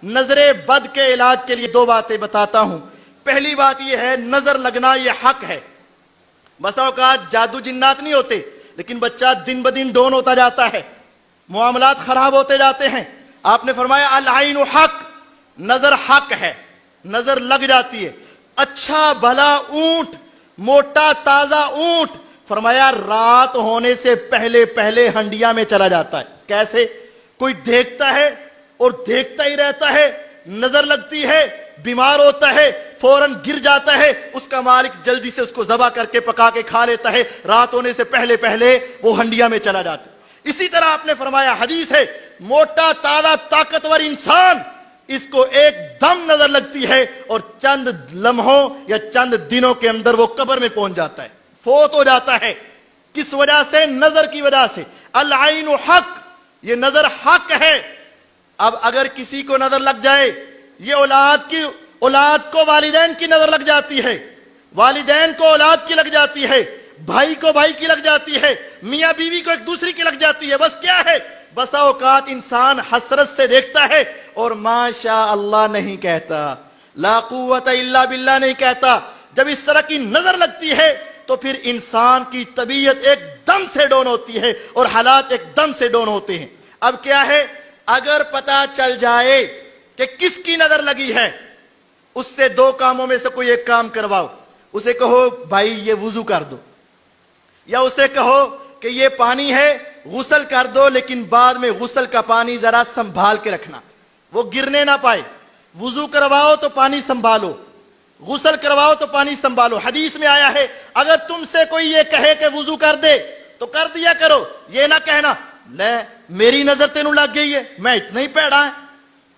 نظر بد کے علاج کے لیے دو باتیں بتاتا ہوں۔ پہلی بات یہ ہے، نظر لگنا یہ حق ہے۔ بسا اوقات جادو جنات نہیں ہوتے، لیکن بچہ دن بدن ڈون ہوتا جاتا ہے، معاملات خراب ہوتے جاتے ہیں۔ آپ نے فرمایا العین حق، نظر حق ہے، نظر لگ جاتی ہے۔ اچھا بھلا اونٹ، موٹا تازہ اونٹ، فرمایا رات ہونے سے پہلے پہلے ہنڈیا میں چلا جاتا ہے۔ کیسے؟ کوئی دیکھتا ہے اور دیکھتا ہی رہتا ہے، نظر لگتی ہے، بیمار ہوتا ہے، فوراً گر جاتا ہے، اس کا مالک جلدی سے اس کو ذبح کر کے پکا کے کھا لیتا ہے، رات ہونے سے پہلے پہلے وہ ہنڈیا میں چلا جاتا ہے۔ اسی طرح آپ نے فرمایا، حدیث ہے، موٹا تازہ طاقتور انسان، اس کو ایک دم نظر لگتی ہے اور چند لمحوں یا چند دنوں کے اندر وہ قبر میں پہنچ جاتا ہے، فوت ہو جاتا ہے۔ کس وجہ سے؟ نظر کی وجہ سے۔ العین حق، یہ نظر حق ہے۔ اب اگر کسی کو نظر لگ جائے، یہ اولاد کو والدین کی نظر لگ جاتی ہے، والدین کو اولاد کی لگ جاتی ہے، بھائی کو بھائی کی لگ جاتی ہے، میاں بیوی کو ایک دوسری کی لگ جاتی ہے۔ بس کیا ہے، بسا اوقات انسان حسرت سے دیکھتا ہے اور ماشاء اللہ نہیں کہتا، لا قوت الا باللہ نہیں کہتا۔ جب اس طرح کی نظر لگتی ہے تو پھر انسان کی طبیعت ایک دم سے ڈون ہوتی ہے اور حالات ایک دم سے ڈون ہوتے ہیں۔ اب کیا ہے، اگر پتا چل جائے کہ کس کی نظر لگی ہے، اس سے دو کاموں میں سے کوئی ایک کام کرواؤ۔ اسے کہو بھائی یہ وضو کر دو، یا اسے کہو کہ یہ پانی ہے غسل کر دو، لیکن بعد میں غسل کا پانی ذرا سنبھال کے رکھنا، وہ گرنے نہ پائے۔ وضو کرواؤ تو پانی سنبھالو، غسل کرواؤ تو پانی سنبھالو۔ حدیث میں آیا ہے، اگر تم سے کوئی یہ کہے کہ وضو کر دے تو کر دیا کرو، یہ نہ کہنا لے میری نظر تینوں لگ گئی ہے، میں اتنا ہی پیڑا ہے،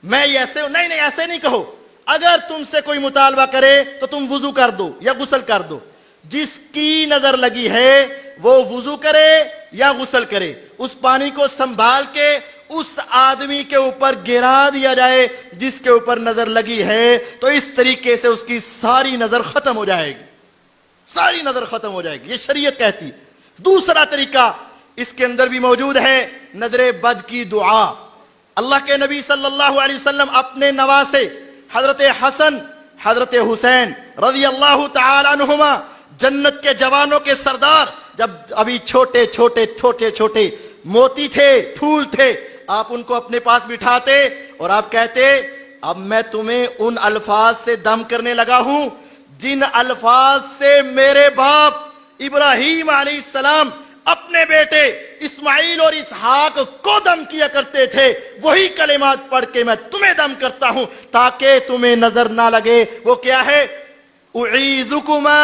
میں ایسے ہوں۔ نہیں، ایسے نہیں کہو۔ اگر تم سے کوئی مطالبہ کرے تو تم وضو کر دو یا غسل کر دو۔ جس کی نظر لگی ہے وہ وضو کرے یا غسل کرے، اس پانی کو سنبھال کے اس آدمی کے اوپر گرا دیا جائے جس کے اوپر نظر لگی ہے، تو اس طریقے سے اس کی ساری نظر ختم ہو جائے گی، ساری نظر ختم ہو جائے گی۔ یہ شریعت کہتی ہے۔ دوسرا طریقہ اس کے اندر بھی موجود ہے، نظر بد کی دعا۔ اللہ کے نبی صلی اللہ علیہ وسلم اپنے نواسے حضرت حسن، حضرت حسین رضی اللہ تعالی عنہما، جنت کے جوانوں کے سردار، جب ابھی چھوٹے چھوٹے موتی تھے، پھول تھے، آپ ان کو اپنے پاس بٹھاتے اور آپ کہتے، اب میں تمہیں ان الفاظ سے دم کرنے لگا ہوں جن الفاظ سے میرے باپ ابراہیم علیہ السلام اپنے بیٹے اسماعیل اور اسحاق کو دم کیا کرتے تھے، وہی کلمات پڑھ کے میں تمہیں دم کرتا ہوں تاکہ تمہیں نظر نہ لگے۔ وہ کیا ہے؟ اعیذکما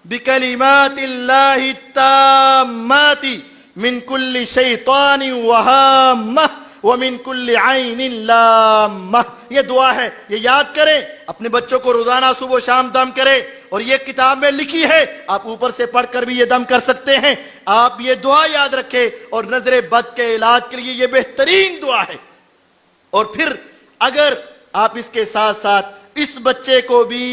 بکلمات اللہ التامات من کل شیطان وہامہ ومن کل عین لامہ۔ یہ دعا ہے، یہ یاد کریں، اپنے بچوں کو روزانہ صبح و شام دم کرے، اور یہ کتاب میں لکھی ہے، آپ اوپر سے پڑھ کر بھی یہ دم کر سکتے ہیں۔ آپ یہ دعا یاد رکھیں، اور نظر بد کے علاج کے لیے یہ بہترین دعا ہے۔ اور پھر اگر آپ اس کے ساتھ ساتھ اس بچے کو بھی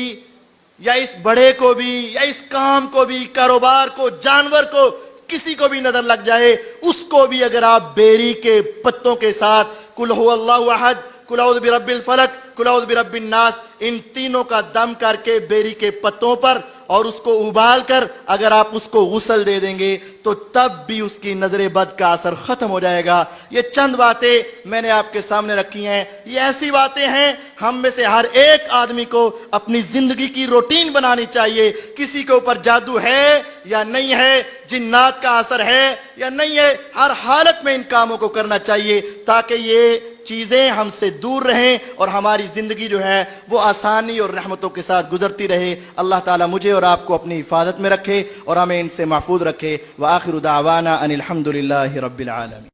یا اس بڑے کو بھی یا اس کام کو بھی، کاروبار کو، جانور کو، کسی کو بھی نظر لگ جائے، اس کو بھی اگر آپ بیری کے پتوں کے ساتھ قل هو اللہ احد، قل اعوذ برب الفلق، قل اعوذ برب الناس، ان تینوں کا دم کر کے بیری کے پتوں پر اور اس کو ابال کر اگر آپ اس کو غسل دے دیں گے تو تب بھی اس کی نظر بد کا اثر ختم ہو جائے گا۔ یہ چند باتیں میں نے آپ کے سامنے رکھی ہیں، یہ ایسی باتیں ہیں ہم میں سے ہر ایک آدمی کو اپنی زندگی کی روٹین بنانی چاہیے۔ کسی کے اوپر جادو ہے یا نہیں ہے، جنات کا اثر ہے یا نہیں ہے، ہر حالت میں ان کاموں کو کرنا چاہیے تاکہ یہ چیزیں ہم سے دور رہیں اور ہماری زندگی جو ہے وہ آسانی اور رحمتوں کے ساتھ گزرتی رہے۔ اللہ تعالیٰ مجھے اور آپ کو اپنی حفاظت میں رکھے اور ہمیں ان سے محفوظ رکھے۔ وآخر دعوانا ان الحمد للہ رب العالمین۔